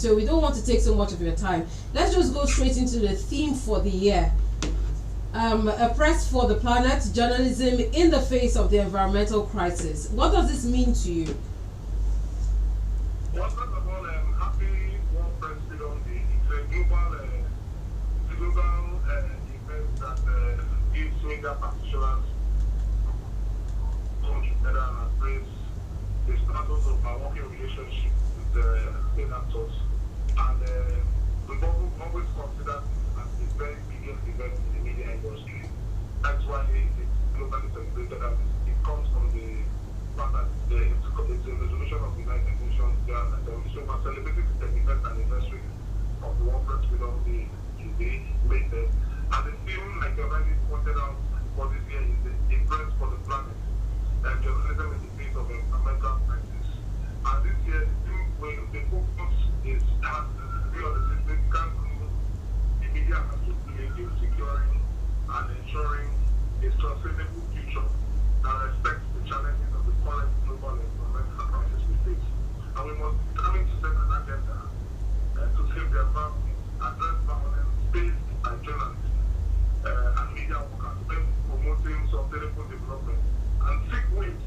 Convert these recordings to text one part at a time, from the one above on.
So we don't want to take so much of your time. Let's just go straight into the theme for the year. A press for the planet, journalism in the face of the environmental crisis. What does this mean to you? Well, first of all, happy World Press Freedom Day. It's a global event that gives media practitioners come together and embrace the status of our working relationship with state actors. And we've always considered this as a very biggest event in the media industry. That's why it's globally celebrated, and it comes from the fact that it's a resolution of the United Nations. So we're celebrating the 75th anniversary of the World Press Freedom Day today, May 10th. And the theme, like you already pointed out for this year, is the press for the planet, and journalism in the face of environmental crisis. And this year, the focus is has to be on the significant role the media has to play in securing and ensuring a sustainable future that respects the challenges of the current global environmental crisis we face. And we must be determined to set an agenda to save the environment, address violence faced by journalists and media workers, when promoting sustainable development, and seek ways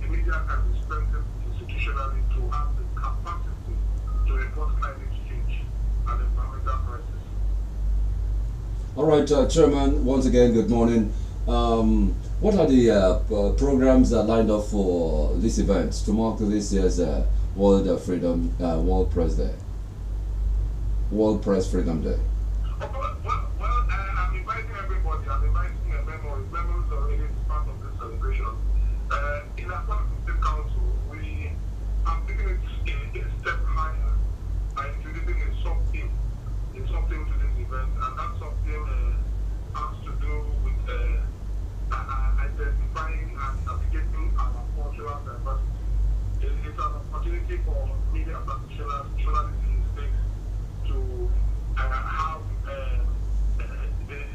the media can be strengthened institutionally to have the capacity to report climate change and environmental crisis. All right, Chairman, once again, good morning. What are the programs that are lined up for this event to mark this year's World Press Freedom Day? Well, I'm inviting everybody. I'm inviting Memories. Memories already is part of this celebration. In our part of the council, we are taking it a step higher by introducing something to this event, and that something has to do with identifying and navigating our cultural diversity. It's an opportunity for media practitioners, journalists in the States, to have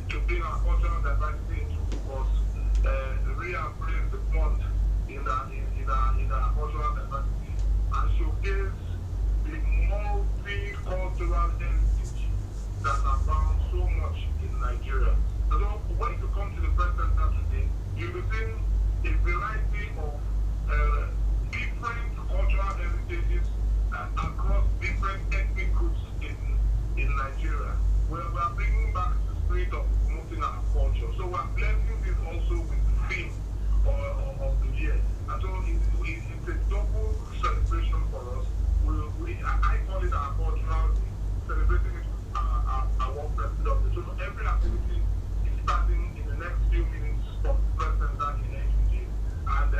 to bring our cultural diversity into focus, reappraise the bond in our cultural diversity, and showcase the multicultural heritage that are found so much in Nigeria. So when you come to the press center today, you'll be seeing a variety of different cultural heritages across different ethnic groups in Nigeria, where we are bringing back the spirit of promoting our culture. So we are blending this also with the theme of the year. And so it's a double celebration for us. I call it our cultural day, celebrating it with our World Press Freedom Day. So every activity is starting in the next few minutes from the press center in HUG. And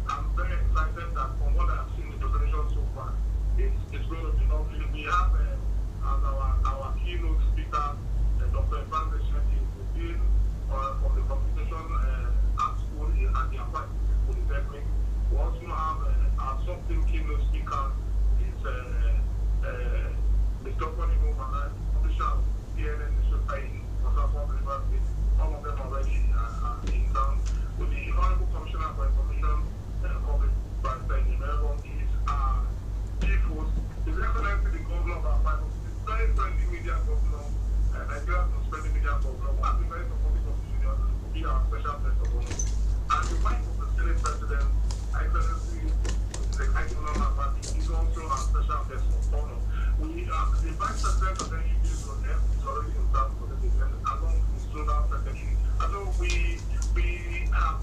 I'm very excited that from what I've seen in the preparation so far, it's going to be lovely. We have as our keynote speaker, Dr. Evangelist Sharon, who from the Communication Art School at the Applied Polytechnic. We also have our something keynote speaker is Mr. Bonimo Mana, publisher of CNN newspaper in Port River State. All of them already in town. With the Honorable Commissioner for Information and Public Mr. Nkereuwem is chief host. His Excellency the Governor of our Bible, very friendly media governor, Nigeria's most friendly media governor, who has been very supportive of the union, will be our special guest of honor. And the wife of the Senate President, Excellency the Executive Party, is also our special guest of honor. The Vice President of the NUP is already in town for this event, along with the Zonal Secretary. And so we have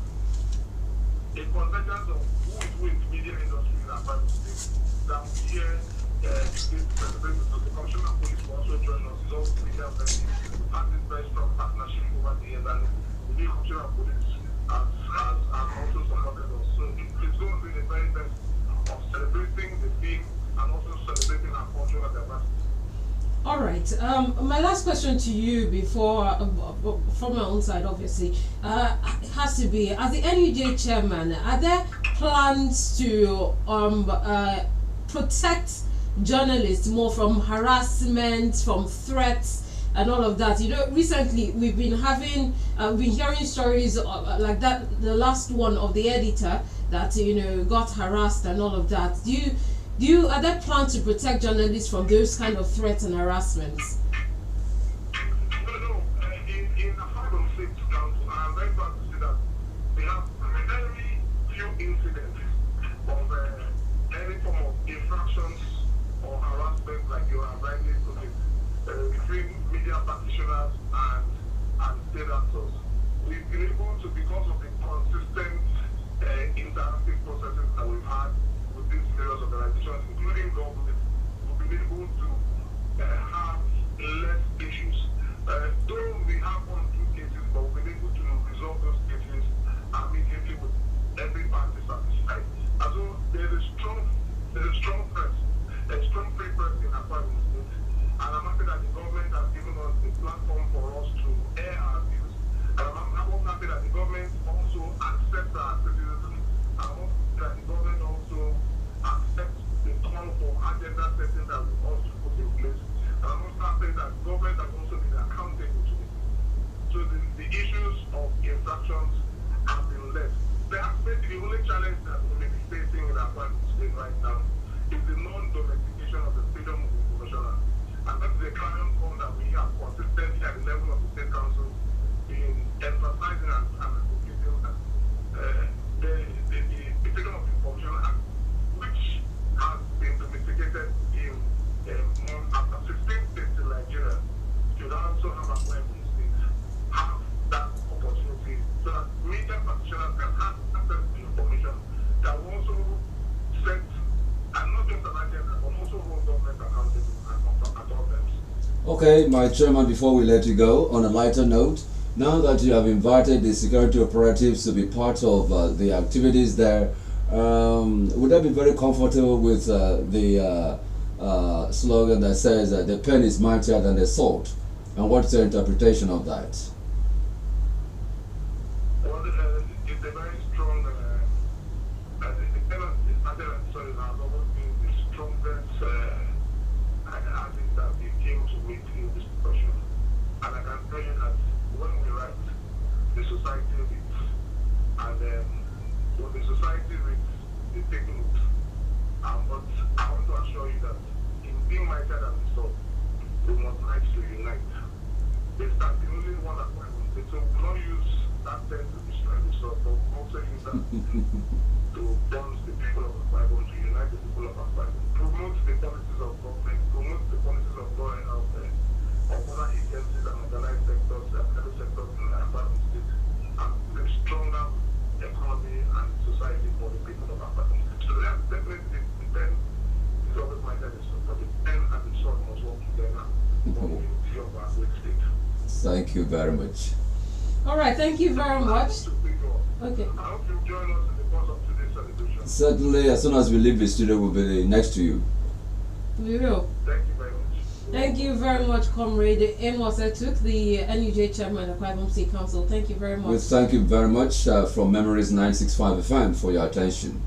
a convergence of who is the media industry in our Bible state that we hear this celebration. So the Commissioner of Police will also join us. He's also media friendly. We've had this very strong partnership over the years, and the new Commissioner of Police has also supported us. So it's going to be the very best of celebrating the theme and also celebrating our cultural diversity. All right. My last question to you before, from my own side, obviously, has to be, as the NUJ chairman, are there plans to protect journalists more from harassment, from threats, and all of that? You know, recently we've been hearing stories like that. The last one of the editor that got harassed and all of that. Do Are there plans to protect journalists from those kind of threats and harassments? No. In the 5 and 6 council, I am very proud to say that we have very few incidents of any form of infractions or harassment, like you have rightly put it, between media practitioners and state actors. We've been able to, because of the consistent interactive processes that we've had with these various organizations, including government, we've been able to have less issues. Though we have 1 or 2 cases, but we've been able to resolve those cases immediately with every party satisfied. And so there's a strong press, a strong free press in Akwa Ibom State. And I'm happy that the government has given us a platform for us to air our views. And I'm also happy that the government also accepts our criticism. I'm also happy that the government also accepts the call for agenda setting that we also put in place. And I'm also happy that the government has also been accountable to it. So the issues of infractions have been less. Perhaps maybe the only challenge that we may be facing in Akwa Ibom State right now is the non-domestication of the freedom of information. And that's the clarion call that we have consistently at the level of the State Council in emphasizing and advocating that the Freedom of Information Act, which has been domesticated in after 16 states in Nigeria, should also have Akwa Ibom State have that opportunity so that media practitioners can have access to information that will also set, and not just an agenda, but also hold government accountable at all times. Okay, my chairman, before we let you go, on a lighter note, now that you have invited the security operatives to be part of the activities there, would I be very comfortable with the slogan that says the pen is mightier than the sword? And what's your interpretation of that? Well, it's a very strong, the pen is mightier than the sword has always been the strongest that we came to meet in this discussion. And I can tell you that when we write, the society reads. And when the society reads, they take notes. But I want to assure you that in being mightier than the sword, we must like to unite. It's not the only one that we will say. So we will not use that pen to destroy the sword, but we also use that to bond the people of Akwa Ibom, to unite the people of Akwa Ibom, promote the policies of government, promote the policies of law and health, of other agencies and organized sectors, and private sectors in the Akwa Ibom State, and build stronger economy and society for the people of Akwa Ibom State. So that's definitely the pen is always my destiny, but the pen and the sword must work together for the unity of our great state. Thank you very much. All right, thank you very much. Okay. I hope you join us in the course of today's celebration. Certainly, as soon as we leave the studio, we'll be next to you. We will. Thank you very much. Thank you very much, Comrade Amos Etuk, the NUJ Chairman of Akwa Ibom State Council. Thank you very much. Well, thank you very much from Memories 965 FM for your attention.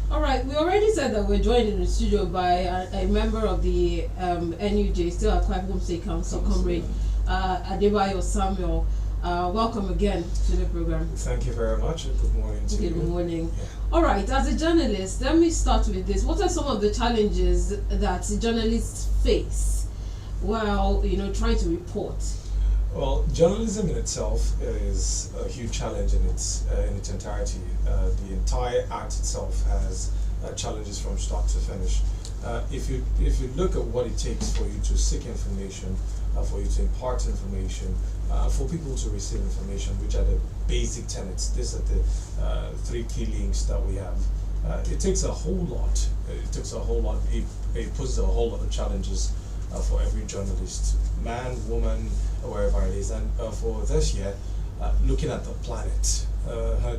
All right, we already said that we're joined in the studio by a member of the NUJ, still at Akwa Ibom State Council, Comrade Adebayo Samuel. Welcome again to the program. Thank you very much, and good morning to you. Good morning. Yeah. All right, as a journalist, let me start with this. What are some of the challenges that journalists face while trying to report? Well, journalism in itself is a huge challenge in its entirety. The entire act itself has challenges from start to finish. If you look at what it takes for you to seek information, for you to impart information, for people to receive information, which are the basic tenets. These are the 3 key links that we have. It takes a whole lot. It poses a whole lot of challenges for every journalist, man, woman, wherever it is. And for this year, looking at the planet,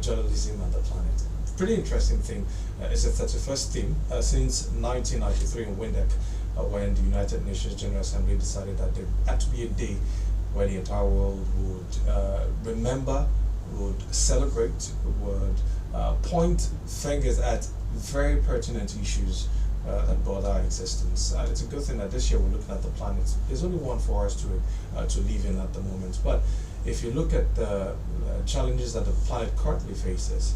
journalism and the planet. Pretty interesting thing. It's the 31st theme since 1993 in Windhoek, when the United Nations General Assembly decided that there had to be a day where the entire world would remember, would celebrate, would point fingers at very pertinent issues that bother our existence. It's a good thing that this year we're looking at the planet. There's only one for us to live in at the moment. But if you look at the challenges that the planet currently faces,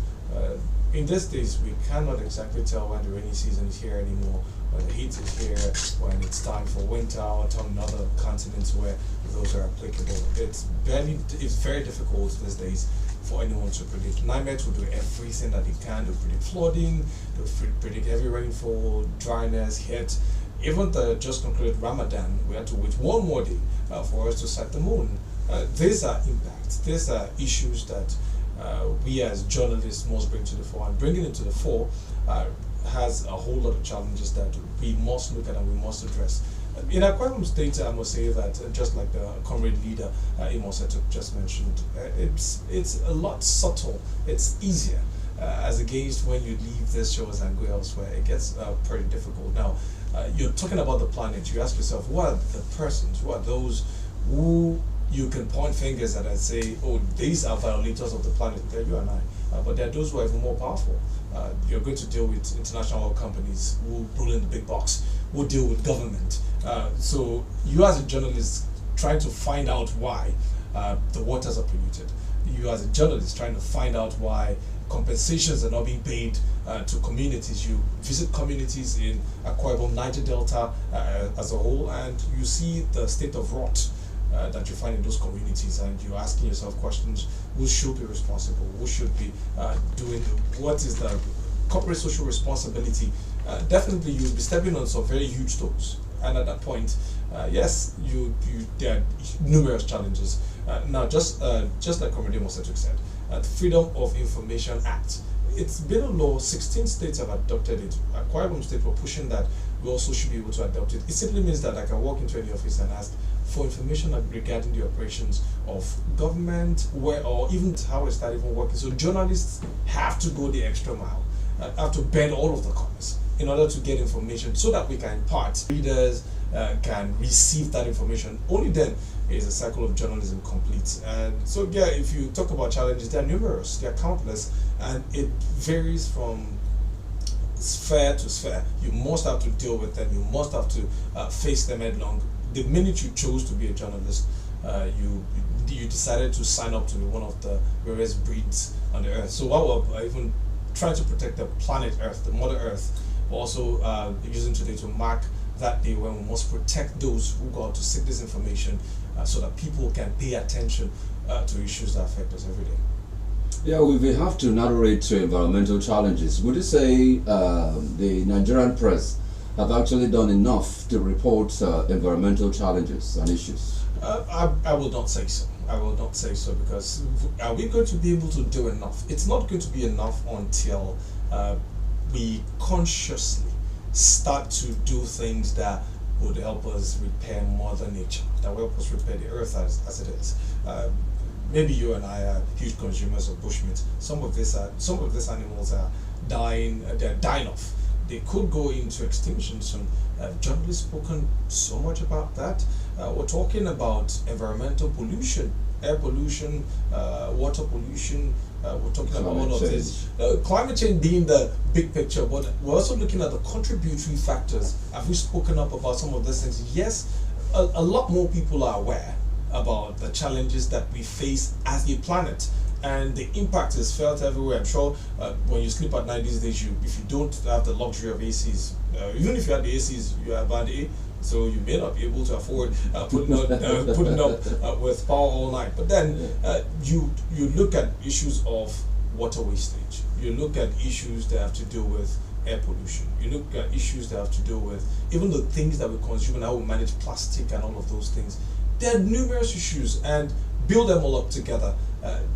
in these days, we cannot exactly tell when the rainy season is here anymore, when the heat is here, when it's time for winter, or on other continents where those are applicable. It's very difficult these days for anyone to predict. NIMET will do everything that it can to predict flooding, to predict heavy rainfall, dryness, heat. Even the just concluded Ramadan, we had to wait one more day for us to sight the moon. These are impacts. These are issues that we as journalists must bring to the fore, and bringing it to the fore has a whole lot of challenges that we must look at and we must address. In Nkereuwem State, I must say that just like the comrade leader Imosetuk just mentioned, it's a lot subtle. It's easier as against when you leave these shows and go elsewhere. It gets pretty difficult. Now, you're talking about the planet. You ask yourself, what are the persons? Who are those who you can point fingers at and say, oh, these are violators of the planet? They're you and I. But there are those who are even more powerful. You're going to deal with international oil companies who rule in the big box, who deal with government. So you as a journalist trying to find out why the waters are polluted. You as a journalist trying to find out why compensations are not being paid to communities. You visit communities in Nkereuwem, Niger Delta as a whole, and you see the state of rot that you find in those communities, and you're asking yourself questions: who should be responsible? Who should be doing? What is the corporate social responsibility? Definitely, you'll be stepping on some very huge toes. And at that point, yes, there are numerous challenges. Now, just like Comrade Imosetuk said, the Freedom of Information Act. It's been a law. 16 states have adopted it. Nkereuwem State were pushing that we also should be able to adopt it. It simply means that I can walk into any office and ask for information regarding the operations of government, where or even how is that even working. So journalists have to go the extra mile, have to bend all of the corners in order to get information so that we can impart. Readers can receive that information. Only then is the cycle of journalism complete. And so yeah, if you talk about challenges, they're numerous, they're countless, and it varies from sphere to sphere. You must have to deal with them. You must have to face them headlong. The minute you chose to be a journalist, you decided to sign up to be one of the various breeds on the earth. So while we're even trying to protect the planet Earth, the Mother Earth, we're also using today to mark that day when we must protect those who go out to seek this information, so that people can pay attention to issues that affect us every day. Yeah, we have to narrow it to environmental challenges. Would you say the Nigerian press have actually done enough to report environmental challenges and issues? I will not say so. I will not say so, because are we going to be able to do enough? It's not going to be enough until we consciously start to do things that would help us repair Mother Nature, that will help us repair the earth as it is. Maybe you and I are huge consumers of bushmeat. Some of these animals are dying. They're dying off. They could go into extinction soon. Journalists spoken so much about that. We're talking about environmental pollution, air pollution, water pollution. We're talking about all of this. Climate change being the big picture, but we're also looking at the contributory factors. Have we spoken up about some of these things? Yes, a lot more people are aware about the challenges that we face as a planet, and the impact is felt everywhere. I'm sure when you sleep at night these days, if you don't have the luxury of ACs, even if you have the ACs, you have bad A, so you may not be able to afford putting up with power all night. But then you look at issues of water wastage. You look at issues that have to do with air pollution. You look at issues that have to do with even the things that we consume and how we manage plastic and all of those things. There are numerous issues, and build them all up together.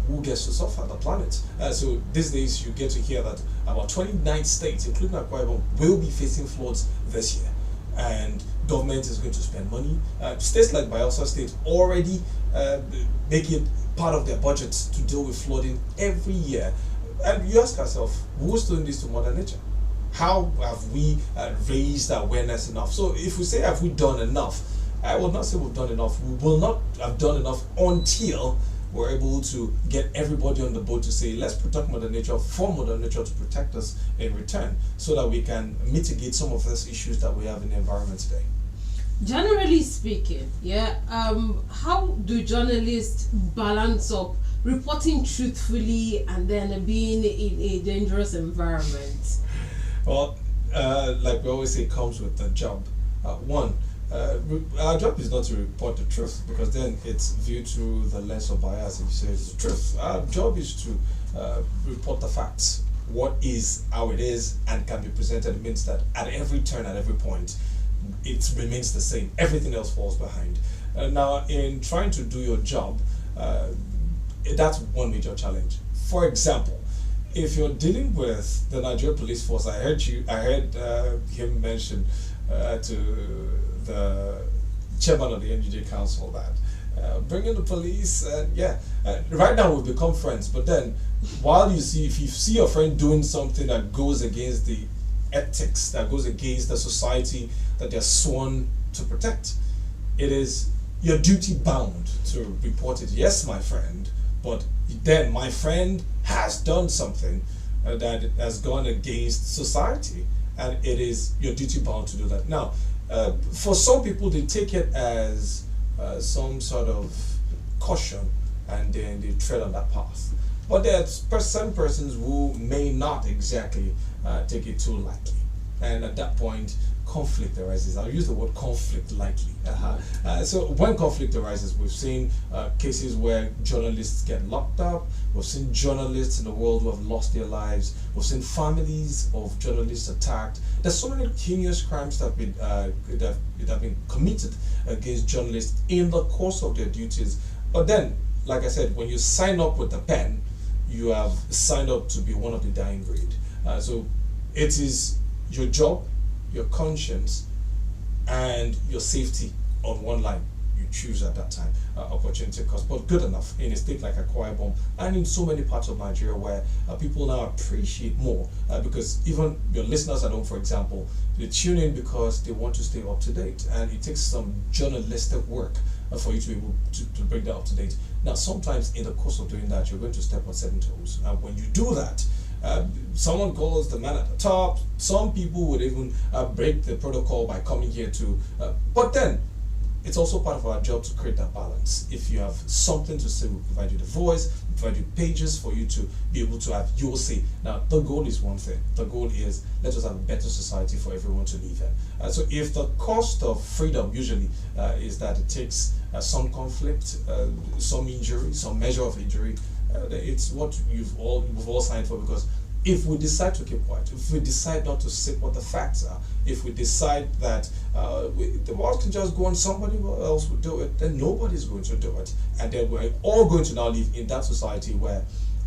Who gets to suffer? The planet. So these days you get to hear that about 29 states, including Nkereuwem, will be facing floods this year, and government is going to spend money. States like Bayelsa State already make it part of their budgets to deal with flooding every year. And you ask yourself, who's doing this to Mother Nature? How have we raised awareness enough? So if we say, have we done enough? I will not say we've done enough. We will not have done enough until we're able to get everybody on the boat to say, let's protect Mother Nature, for Mother Nature to protect us in return, so that we can mitigate some of these issues that we have in the environment today. Generally speaking, how do journalists balance up reporting truthfully and then being in a dangerous environment? Well, like we always say, it comes with the job. One, our job is not to report the truth, because then it's viewed through the lens of bias if you say it's the truth. Our job is to report the facts. What is, how it is, and can be presented. It means that at every turn, at every point, it remains the same. Everything else falls behind. Now, in trying to do your job, that's one major challenge. For example, if you're dealing with the Nigerian police force, I heard him mention to the chairman of the NGJ Council that bring in the police, and right now we've become friends. But then, if you see your friend doing something that goes against the ethics, that goes against the society that they're sworn to protect, it is your duty bound to report it. Yes, my friend, but then my friend has done something that has gone against society, and it is your duty bound to do that. Now, for some people, they take it as some sort of caution, and then they tread on that path. But there are some persons who may not exactly take it too lightly, and at that point, conflict arises. I'll use the word conflict lightly. So when conflict arises, we've seen cases where journalists get locked up. We've seen journalists in the world who have lost their lives. We've seen families of journalists attacked. There's so many heinous crimes that have been committed against journalists in the course of their duties. But then, like I said, when you sign up with the pen, you have signed up to be one of the dying breed. So it is your job, your conscience, and your safety on one line. You choose at that time, opportunity cost, but good enough in a state like Akwa Ibom and in so many parts of Nigeria where people now appreciate more, because even your listeners at home, for example, they tune in because they want to stay up to date, and it takes some journalistic work for you to be able to bring that up to date. Now, sometimes in the course of doing that, you're going to step on certain toes, and when you do that, someone calls the man at the top. Some people would even break the protocol by coming here to, but then it's also part of our job to create that balance. If you have something to say, we'll provide you the voice, provide you pages for you to be able to have your say. Now, the goal is one thing. The goal is, let us have a better society for everyone to live in. So if the cost of freedom usually is that it takes some conflict, some injury, some measure of injury, it's what we've all signed for, because if we decide to keep quiet, if we decide not to say what the facts are, if we decide that the world can just go on, somebody else will do it, then nobody's going to do it. And then we're all going to now live in that society where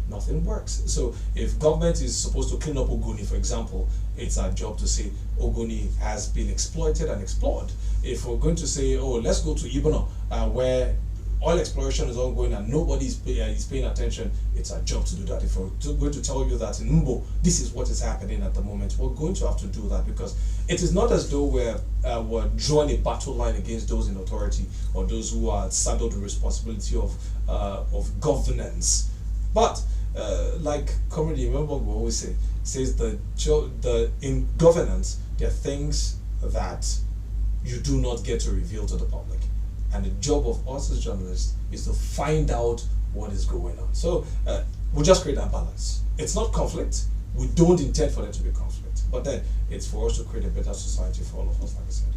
nothing works. So if government is supposed to clean up Ogoni, for example, it's our job to say Ogoni has been exploited and explored. If we're going to say, oh, let's go to Ibono, where oil exploration is ongoing and nobody is paying attention, it's our job to do that. If we're going to tell you that in Mbo, this is what is happening at the moment, we're going to have to do that, because it is not as though we're drawing a battle line against those in authority or those who are saddled with responsibility of governance. But like comedy, remember what we always say, says in governance, there are things that you do not get to reveal to the public. And the job of us as journalists is to find out what is going on. So we just create that balance. It's not conflict. We don't intend for there to be conflict. But then it's for us to create a better society for all of us, like I said.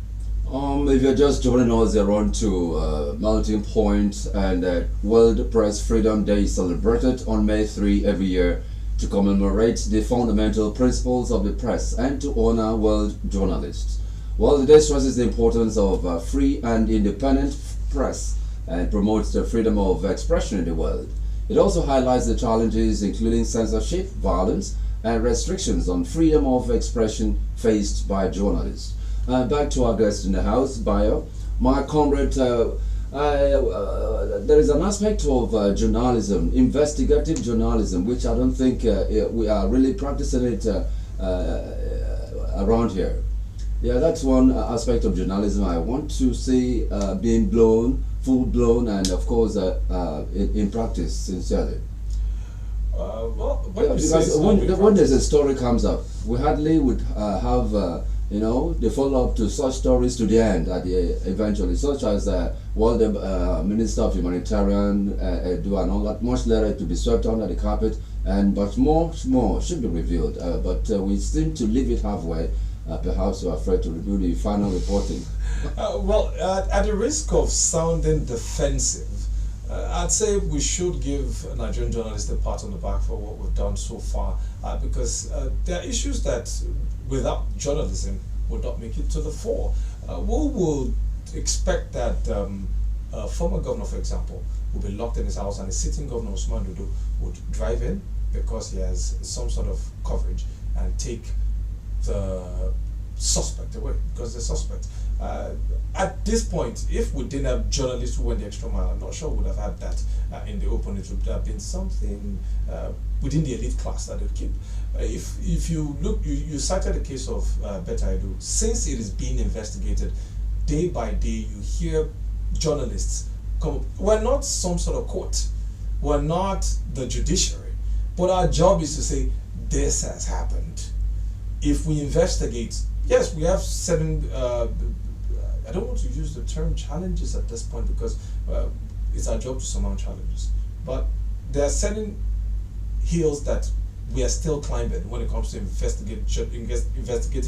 If you're just joining us, you're on to Melting Point, and World Press Freedom Day is celebrated on May 3 every year to commemorate the fundamental principles of the press and to honor world journalists. Well, the day stresses the importance of free and independent press and promotes the freedom of expression in the world. It also highlights the challenges including censorship, violence, and restrictions on freedom of expression faced by journalists. Back to our guest in the house, Bayo. My comrade, there is an aspect of journalism, investigative journalism, which I don't think we are really practicing it around here. Yeah, that's one aspect of journalism I want to see being full blown, and of course in practice sincerely. Well, because when there's a story comes up, we hardly would have a they follow up to such stories to the end eventually, such as what the Minister of Humanitarian do and all that. Much later to be swept under the carpet, but more should be revealed. But we seem to leave it halfway. Perhaps we're afraid to review the final reporting. At the risk of sounding defensive, I'd say we should give Nigerian journalists a pat on the back for what we've done so far, because there are issues that without journalism would not make it to the fore. We will expect that a former governor, for example, will be locked in his house, and a sitting governor, Usman Dudu, would drive in because he has some sort of coverage and take the suspect away because they're suspect. At this point, if we didn't have journalists who went the extra mile, I'm not sure we would have had that in the open. It would have been something within the elite class that would keep. If you look, you cited the case of Beta Edu. Since it is being investigated, day by day, you hear journalists come. We're not some sort of court. We're not the judiciary. But our job is to say, this has happened. If we investigate, yes, we have certain, I don't want to use the term challenges at this point because it's our job to surmount challenges. But there are certain hills that we are still climbing when it comes to investigative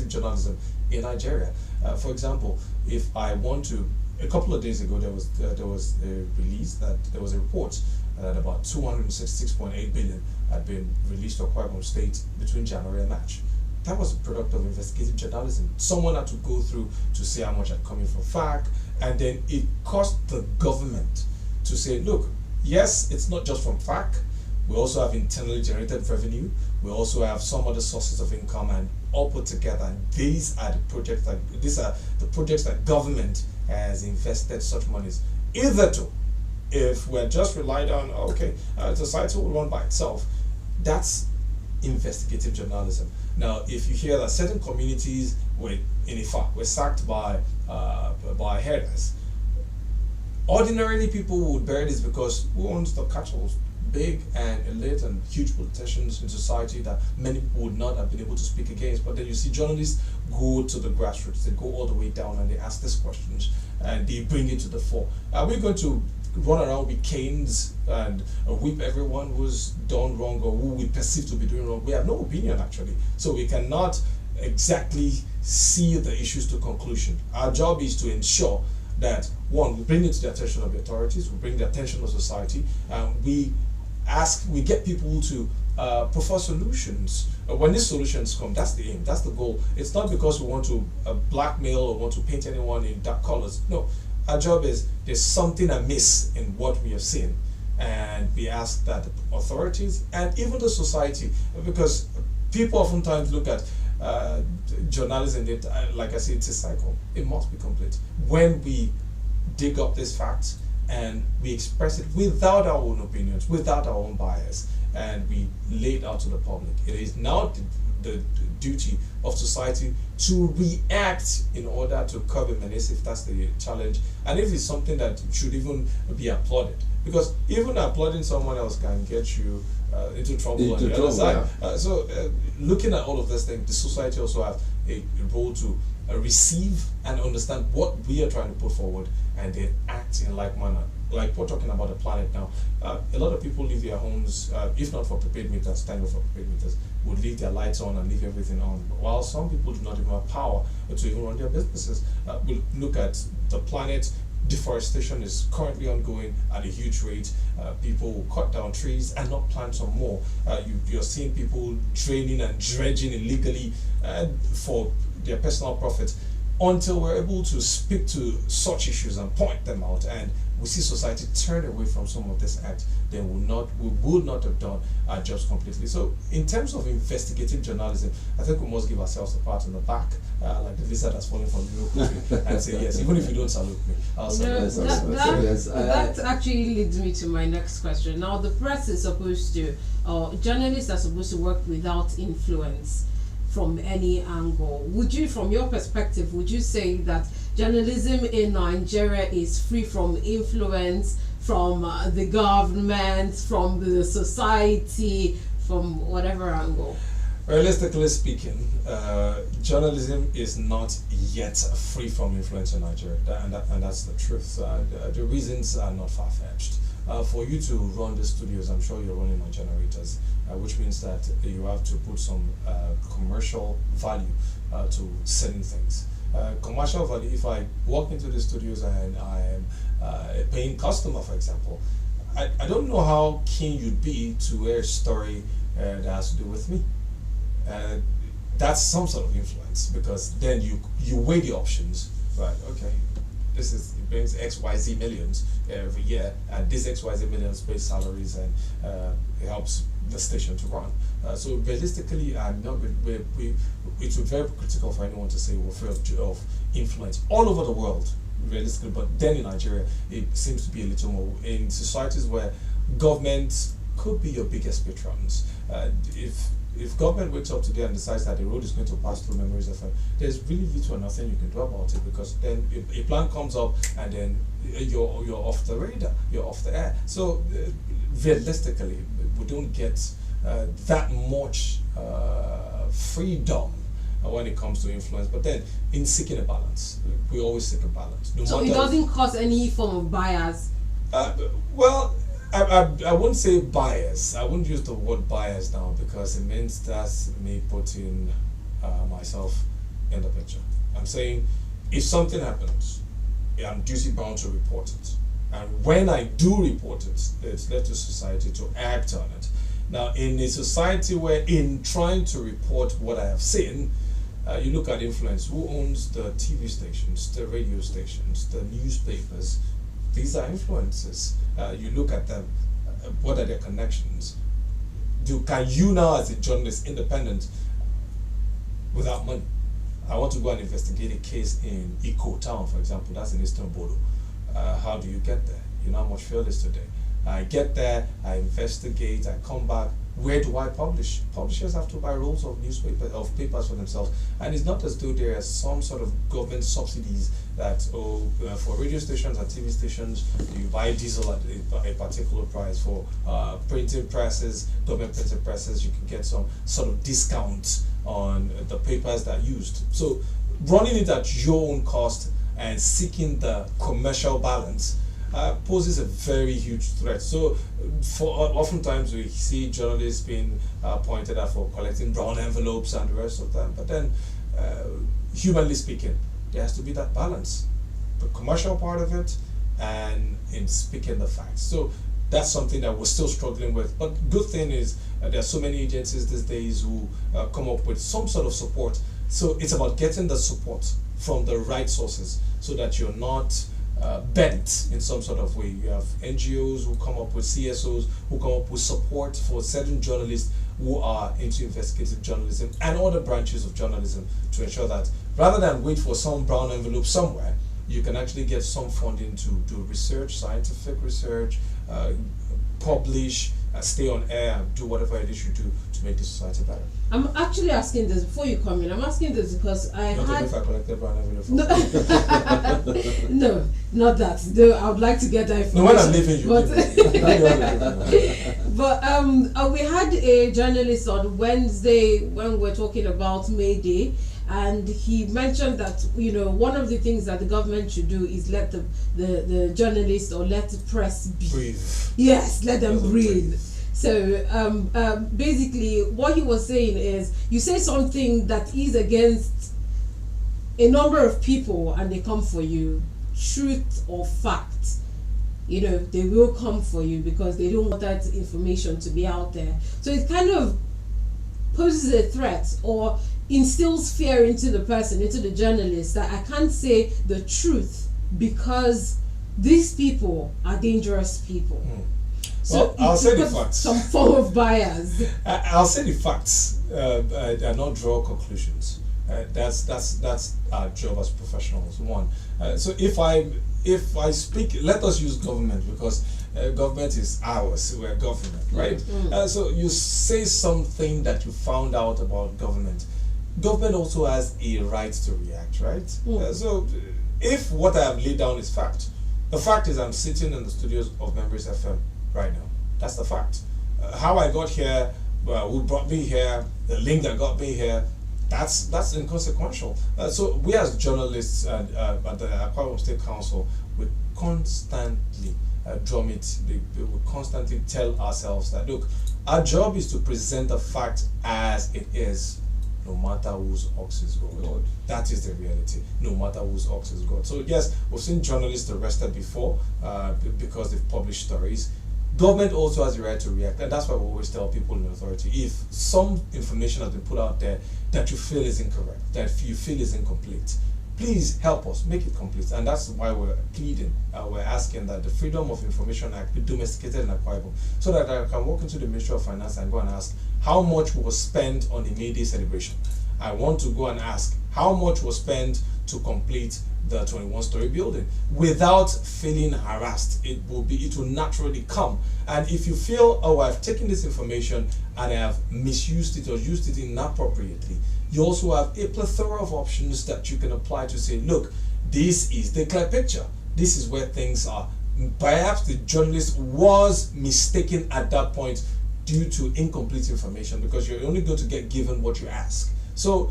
journalism in Nigeria. For example, if I want to, a couple of days ago there was a release that there was a report that about 266.8 billion had been released to Nkereuwem State between January and March. That was a product of investigative journalism. Someone had to go through to see how much had come in from FAC, and then it cost the government to say, look, yes, it's not just from FAC. We also have internally generated revenue. We also have some other sources of income, and all put together. And these are the projects that government has invested such monies. Either to, if we're just relied on, society will run by itself. That's investigative journalism. Now, if you hear that certain communities were sacked by herders, ordinarily people would bear this because who owns the cattle? Big and elite and huge politicians in society that many people would not have been able to speak against. But then you see journalists go to the grassroots, they go all the way down and they ask these questions and they bring it to the fore. Are we going to run around with canes and whip everyone who's done wrong or who we perceive to be doing wrong? We have no opinion actually, so we cannot exactly see the issues to conclusion. Our job is to ensure that, one, we bring it to the attention of the authorities, we bring the attention of society, and we get people to prefer solutions. When these solutions come, that's the aim, that's the goal. It's not because we want to blackmail or want to paint anyone in dark colors. No, our job is there's something amiss in what we have seen, and we ask that the authorities and even the society, because people oftentimes look at journalism, like I said, it's a cycle. It must be complete. When we dig up these facts and we express it without our own opinions, without our own bias, and we lay it out to the public, it is now the duty of society to react in order to curb a menace if that's the challenge, and if it's something that should even be applauded, because even applauding someone else can get you into trouble on the other side. Yeah. Looking at all of these things, the society also have a role to receive and understand what we are trying to put forward and then act in like manner. Like we're talking about the planet now. A lot of people leave their homes, if not for prepaid meters, thank you for prepaid meters, would leave their lights on and leave everything on. While some people do not even have power to even run their businesses. We look at the planet. Deforestation is currently ongoing at a huge rate. People will cut down trees and not plant some more. You're seeing people draining and dredging illegally for their personal profit. Until we're able to speak to such issues and point them out, and we see society turn away from some of this act, then we would not have done our jobs completely. So in terms of investigative journalism, I think we must give ourselves a pat on the back, like the visa that's falling from Europe, and say yes, even if you don't salute me, I'll salute you. That actually leads me to my next question. Now, the press is supposed to, journalists are supposed to work without influence from any angle. Would you, from your perspective, would you say that journalism in Nigeria is free from influence from the government, from the society, from whatever angle? Realistically speaking, journalism is not yet free from influence in Nigeria, and that's the truth. The reasons are not far-fetched. For you to run the studios, I'm sure you're running on generators, which means that you have to put some commercial value to certain things. Commercial value, if I walk into the studios and I am a paying customer, for example, I don't know how keen you'd be to hear a story that has to do with me. That's some sort of influence, because then you weigh the options, right? Okay, it brings XYZ millions every year, and this XYZ millions pays salaries, and it helps the station to run. So realistically, I'm not. It's very critical for anyone to say we're free of influence all over the world, realistically. But then in Nigeria, it seems to be a little more in societies where government could be your biggest patrons. If government wakes up today and decides that the road is going to pass through Memories FM, there's really little or nothing you can do about it, because then a plan comes up and then you're off the radar, you're off the air. So realistically, we don't get that much freedom when it comes to influence. But then in seeking a balance, we always seek a balance. So it doesn't cause any form of bias? Well, I wouldn't say bias. I wouldn't use the word bias now, because it means that's me putting myself in the picture. I'm saying if something happens, I'm duty bound to report it. And when I do report it, it's left to society to act on it. Now, in a society where in trying to report what I have seen, you look at influence. Who owns the TV stations, the radio stations, the newspapers? These are influences. You look at them, what are their connections? Can you now, as a journalist, independent, without money? I want to go and investigate a case in Iko town, for example, that's in Eastern Bodo. How do you get there? You know how much fuel is today. I get there, I investigate, I come back. Where do I publish? Publishers have to buy rolls of papers for themselves, and it's not as though there are some sort of government subsidies that for radio stations and TV stations you buy diesel at a particular price. For printing presses, government printing presses, you can get some sort of discount on the papers that are used. So running it at your own cost and seeking the commercial balance poses a very huge threat. So oftentimes we see journalists being pointed at for collecting brown envelopes and the rest of them, but then humanly speaking, there has to be that balance, the commercial part of it and in speaking the facts. So that's something that we're still struggling with. But good thing is there are so many agencies these days who come up with some sort of support. So it's about getting the support from the right sources so that you're not bent in some sort of way. You have NGOs who come up with CSOs who come up with support for certain journalists who are into investigative journalism and other branches of journalism, to ensure that rather than wait for some brown envelope somewhere, you can actually get some funding to do research, scientific research, publish, stay on air, and do whatever it is you do to make the society better. I'm actually asking this before you come in. I'm asking this because Not if I collected brown envelope. No, not that. Though I would like to get that information. No, when I'm leaving you. But we had a journalist on Wednesday when we were talking about May Day, and he mentioned that one of the things that the government should do is let the journalists or let the press breathe. Yes, let them breathe. So basically what he was saying is, you say something that is against a number of people and they come for you, truth or fact, they will come for you because they don't want that information to be out there. So it kind of poses a threat or instills fear into the person, into the journalist, that I can't say the truth because these people are dangerous people. So well, I'll say the facts. Some form of bias. I'll say the facts and not draw conclusions. That's our job as professionals. One. So if I speak, let us use government, because government is ours. We're government, right? So you say something that you found out about government. Government also has a right to react, right? So if what I have laid down is fact, the fact is I'm sitting in the studios of Memories FM right now. That's the fact. How I got here, who brought me here, the link that got me here, that's inconsequential. So we as journalists at the Nkereuwem State Council, we constantly drum it. We constantly tell ourselves that, look, our job is to present the fact as it is, no matter whose ox is God. That is the reality, no matter whose ox is God. So yes, we've seen journalists arrested before because they've published stories. Government also has the right to react, and that's why we always tell people in authority, if some information has been put out there that you feel is incorrect, that you feel is incomplete, please help us make it complete. And that's why we're pleading, we're asking that the Freedom of Information Act be domesticated in Nkereuwem, so that I can walk into the Ministry of Finance and go and ask how much was spent on the May Day celebration. I want to go and ask how much was spent to complete the 21-story building without feeling harassed. It will naturally come. And if you feel, oh, I've taken this information and I have misused it or used it inappropriately, you also have a plethora of options that you can apply to say, look, this is the clear picture. This is where things are. Perhaps the journalist was mistaken at that point due to incomplete information, because you're only going to get given what you ask. So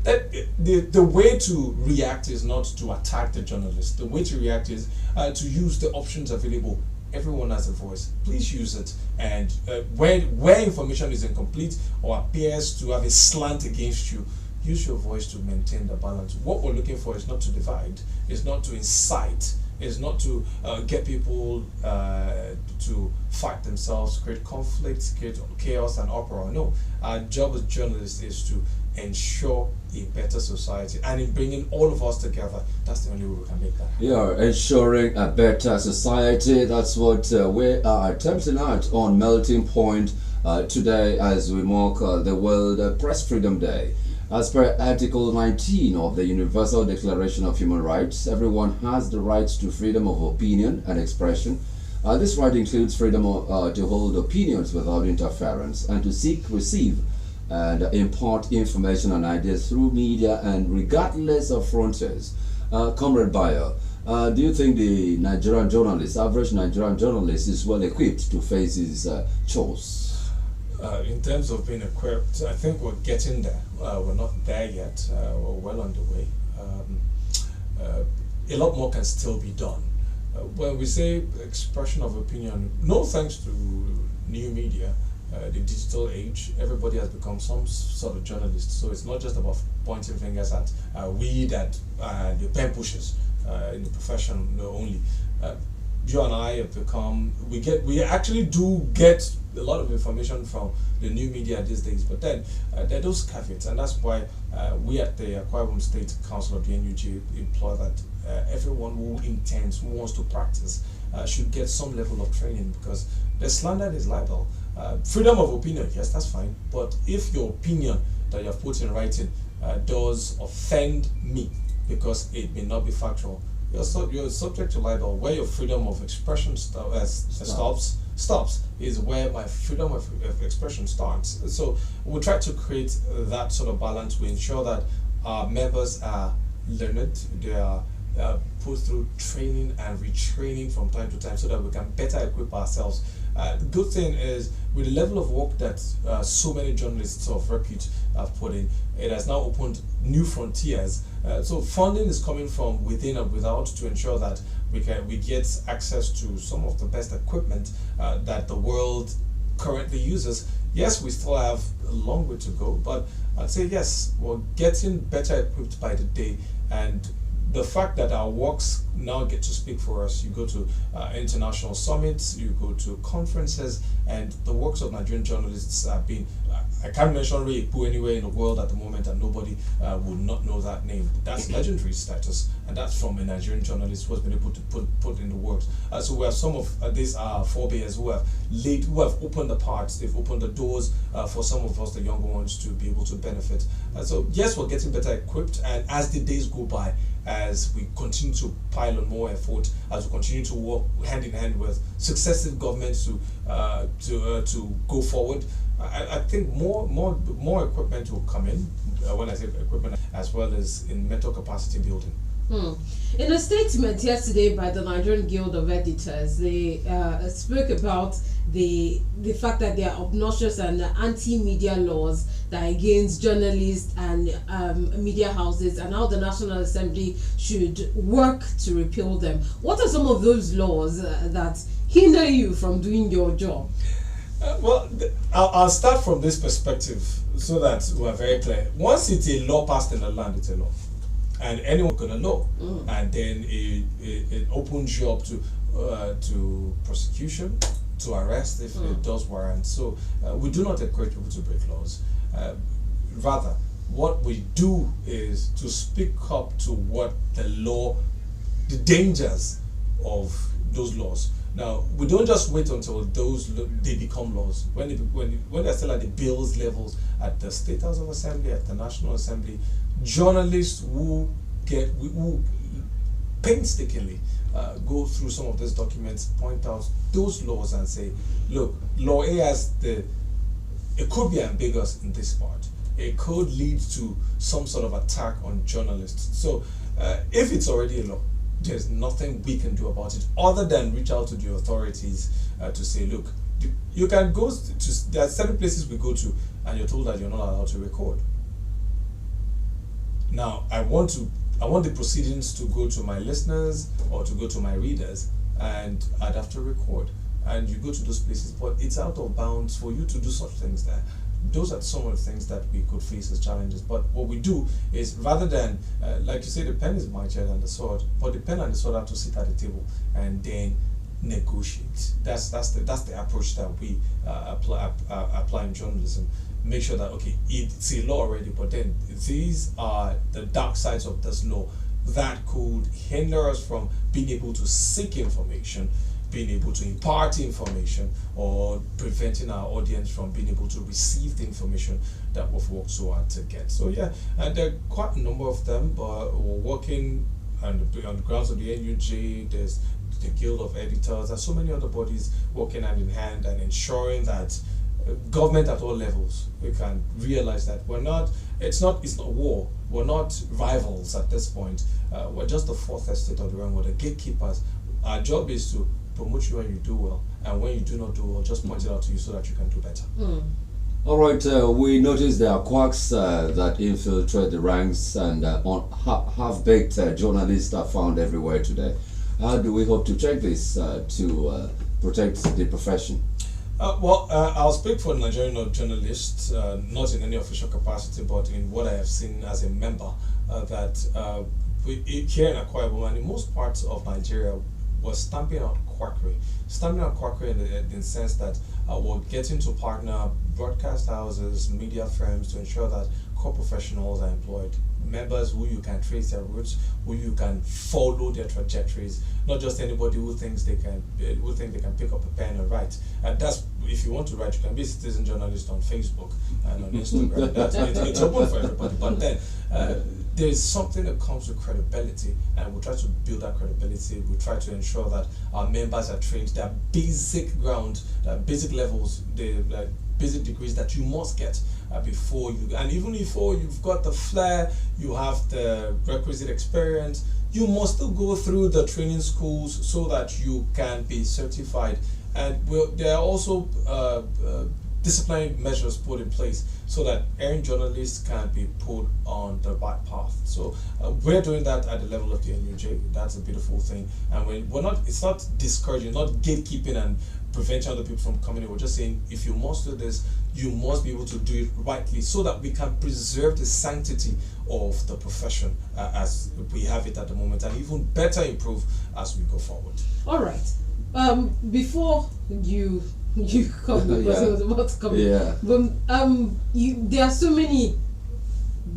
the way to react is not to attack the journalist. The way to react is to use the options available. Everyone has a voice. Please use it. And where information is incomplete or appears to have a slant against you, use your voice to maintain the balance. What we're looking for is not to divide, it's not to incite, it's not to get people to fight themselves, create conflict, create chaos and uproar. No, our job as journalists is to ensure a better society, and in bringing all of us together, that's the only way we can make that happen. Yeah, ensuring a better society, that's what we are attempting at on Melting Point today as we mark the World Press Freedom Day. As per Article 19 of the Universal Declaration of Human Rights, everyone has the right to freedom of opinion and expression. This right includes freedom to hold opinions without interference and to seek, receive, and impart information and ideas through media and regardless of frontiers. Comrade Bayo, do you think the Nigerian journalist, average Nigerian journalist, is well equipped to face his chores? In terms of being equipped, I think we're getting there. We're not there yet. We're well on the way. A lot more can still be done. When we say expression of opinion, no thanks to new media, the digital age, everybody has become some sort of journalist. So it's not just about pointing fingers at we that the pen pushers in the profession only. You and I have become, we actually do get a lot of information from the new media these days, but then there are those caveats, and that's why we at the Nkereuwem State Council of the NUG implore that everyone who intends, who wants to practice, should get some level of training, because the slander is libel. Freedom of opinion, yes, that's fine, but if your opinion that you have put in writing does offend me because it may not be factual, you're subject to libel. Where your freedom of expression stops is where my freedom of expression starts. So we try to create that sort of balance. We ensure that our members are learned, they are put through training and retraining from time to time so that we can better equip ourselves. The good thing is, with the level of work that so many journalists of repute have put in, it has now opened new frontiers. So funding is coming from within and without to ensure that we get access to some of the best equipment that the world currently uses. Yes, we still have a long way to go, but I'd say yes, we're getting better equipped by the day, and the fact that our works now get to speak for us. You go to international summits, you go to conferences, and the works of Nigerian journalists have been, I can't mention Ray Ekpu anywhere in the world at the moment, and nobody would not know that name. That's legendary status, and that's from a Nigerian journalist who has been able to put in the works. So we have some of these forebears who have opened the paths, they've opened the doors for some of us, the younger ones, to be able to benefit. So yes, we're getting better equipped, and as the days go by, as we continue to pile on more effort, as we continue to work hand in hand with successive governments to go forward, I think more equipment will come in. When I say equipment, as well as in mental capacity building. In a statement yesterday by the Nigerian Guild of Editors, they spoke about the fact that there are obnoxious and anti-media laws that are against journalists and media houses, and how the National Assembly should work to repeal them. What are some of those laws that hinder you from doing your job? I'll start from this perspective so that we're very clear. Once it's a law passed in the land, it's a law, and anyone can law, and then it opens you up to prosecution, to arrest if it does warrant. So we do not encourage people to break laws. Rather, what we do is to speak up to what the law, the dangers of those laws. Now, we don't just wait until they become laws. When they're still at the bills levels, at the State House of Assembly, at the National Assembly, journalists who painstakingly go through some of these documents, point out those laws and say, look, law A it could be ambiguous in this part. It could lead to some sort of attack on journalists. So if it's already a law, there's nothing we can do about it other than reach out to the authorities to say, look, you can go to, there are certain places we go to and you're told that you're not allowed to record. Now, I want the proceedings to go to my listeners or to go to my readers, and I'd have to record. And you go to those places, but it's out of bounds for you to do such things there. Those are some of the things that we could face as challenges. But what we do is, rather than, like you say, the pen is mightier than the sword, but the pen and the sword have to sit at the table and then negotiate. That's the approach that we apply in journalism. Make sure that, okay, it's a law already, but then these are the dark sides of this law that could hinder us from being able to seek information, being able to impart information, or preventing our audience from being able to receive the information that we've worked so hard to get. So yeah, and there are quite a number of them, but we're working on the grounds of the NUJ. There's the Guild of Editors. There's so many other bodies working hand in hand and ensuring that government at all levels, we can realize that it's not war. We're not rivals at this point. We're just the fourth estate of the realm. We're the gatekeepers. Our job is to promote you when you do well, and when you do not do well, just point it out to you so that you can do better. All right, we noticed there are quacks that infiltrate the ranks, and half-baked journalists are found everywhere today. How do we hope to check this to protect the profession? I'll speak for Nigerian journalists, not in any official capacity, but in what I have seen as a member, that here in Nkereuwem and in most parts of Nigeria, we're stamping out quackery. Stamping out quackery in the sense that we're getting to partner broadcast houses, media firms to ensure that core professionals are employed. Members who you can trace their roots, who you can follow their trajectories, not just anybody who thinks they can pick up a pen and write. And that's, if you want to write, you can be a citizen journalist on Facebook and on Instagram. It's open for everybody. But then there's something that comes with credibility, and we try to build that credibility. We try to ensure that our members are trained. There are basic basic levels, the basic degrees that you must get before you, and even before you've got the flair, you have the requisite experience, you must still go through the training schools so that you can be certified. And there are also disciplinary measures put in place so that erring journalists can be put on the right path. So we're doing that at the level of the NUJ. That's a beautiful thing. And it's not discouraging, not gatekeeping and preventing other people from coming in. We're just saying, if you must do this, you must be able to do it rightly so that we can preserve the sanctity of the profession as we have it at the moment, and even better improve as we go forward. All right. Before you come, because I was about to come. Yeah. But there are so many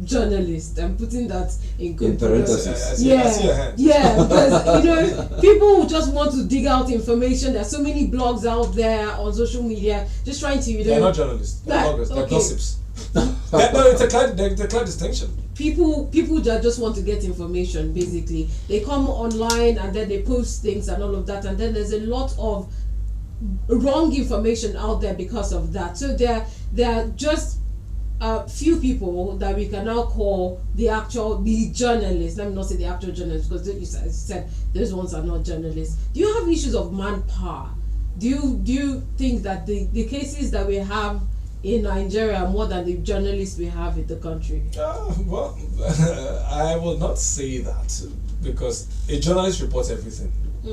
journalists. I'm putting that in parentheses. I see your hand. Yeah, because people who just want to dig out information. There are so many blogs out there on social media, just trying to They're not journalists. They're bloggers. They're gossips. It's a clear distinction. People that just want to get information. Basically, they come online and then they post things and all of that, and then there's a lot of wrong information out there because of that. So they're just few people that we can now call the journalists. Let me not say the actual journalists, because you said those ones are not journalists. Do you have issues of manpower? Do you think that the cases that we have in Nigeria are more than the journalists we have in the country? Well, I will not say that, because a journalist reports everything,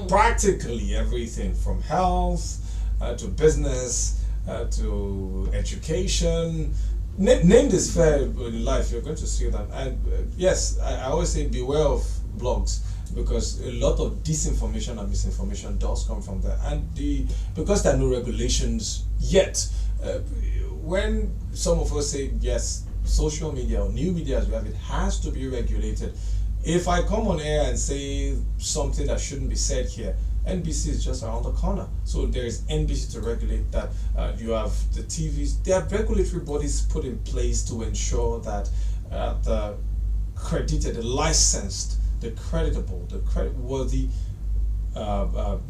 practically everything, from health to business to education. Name this fair in life, you're going to see that. And yes, I always say beware of blogs, because a lot of disinformation and misinformation does come from there. And because there are no regulations yet, when some of us say yes, social media or new media as we have it has to be regulated. If I come on air and say something that shouldn't be said here, NBC is just around the corner. So there is NBC to regulate that. You have the TVs. There are regulatory bodies put in place to ensure that the credited, the licensed, the creditable, the credit-worthy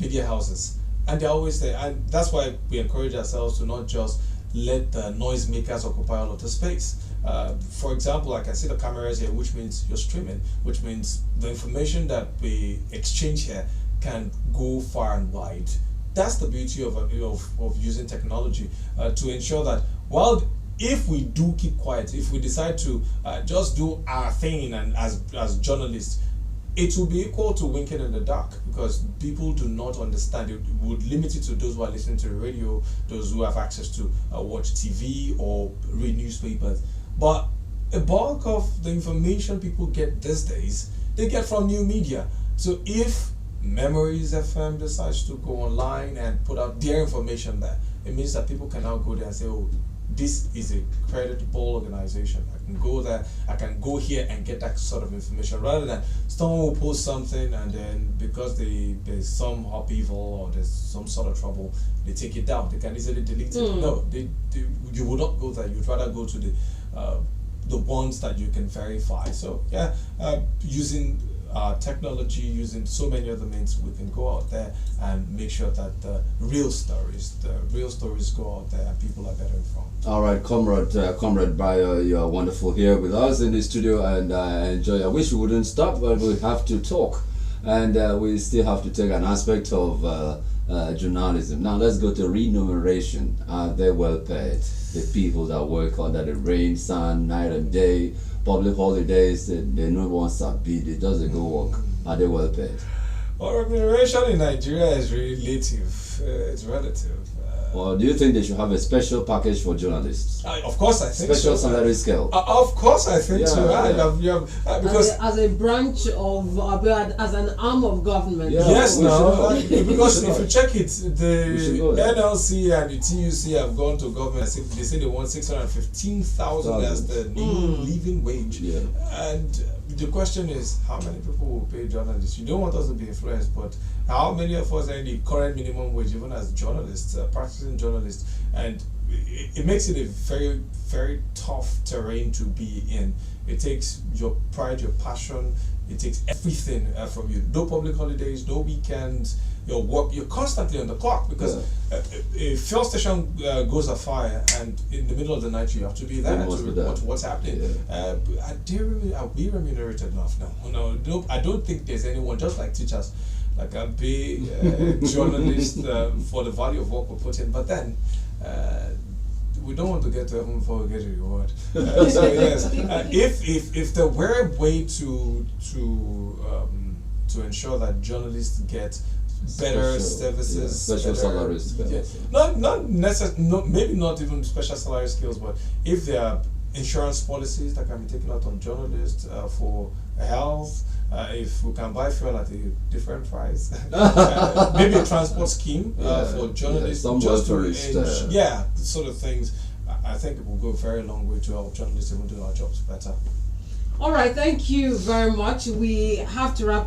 media houses, and they're always there. And that's why we encourage ourselves to not just let the noisemakers occupy all of the space. For example, I can see the cameras here, which means you're streaming, which means the information that we exchange here can go far and wide. That's the beauty of using technology to ensure that, while if we do keep quiet, if we decide to just do our thing, and as journalists, it will be equal to winking in the dark, because people do not understand. It would limit it to those who are listening to the radio, those who have access to watch TV or read newspapers. But a bulk of the information people get these days, they get from new media. So if Memories FM decides to go online and put out their information there, it means that people can now go there and say, oh, this is a creditable organization. I can go there, I can go here and get that sort of information, rather than someone will post something and then because there's some upheaval or there's some sort of trouble, they take it down. They can easily delete it. No, you would not go there. You'd rather go to the ones that you can verify. So yeah, using technology, using so many other means, we can go out there and make sure that the real stories go out there and people are better informed. All right, Comrade Bayo, you are wonderful here with us in the studio, and I enjoy. I wish we wouldn't stop, but we have to talk, and we still have to take an aspect of journalism. Now let's go to remuneration. Are they well paid? The people that work under the rain, sun, night and day, public holidays, they no one sabi, they just go work. Are they well paid? Well, remuneration in Nigeria is relative. It's relative. Or do you think they should have a special package for journalists? Of course, I think special so. salary scale. Of course, I think so. Because as a branch of, as an arm of government. Yeah, yes, no. Because should if you check it, go the there. NLC and the TUC have gone to government. They say they want 615,000 as the new living wage. Yeah. And the question is, how many people will pay journalists? You don't want us to be influenced, but how many of us are in the current minimum wage, even as journalists, practicing journalists? And it makes it a very, very tough terrain to be in. It takes your pride, your passion, it takes everything from you. No public holidays, no weekends, your work, you're constantly on the clock, because a fuel station goes afire, and in the middle of the night you have to be there to report what's happening. Yeah. Are we remunerated enough now? No, I don't think there's anyone, just like teachers, like a big journalist for the value of work we put in, but then we don't want to get to heaven before we get a reward. So yes, if there were a way to ensure that journalists get better services, special salary skills. Maybe not even special salary skills, but if there are insurance policies that can be taken out on journalists for health, if we can buy fuel at a different price, maybe a transport scheme for journalists, sort of things. I think it will go a very long way to help journalists even do our jobs better. All right, thank you very much. We have to wrap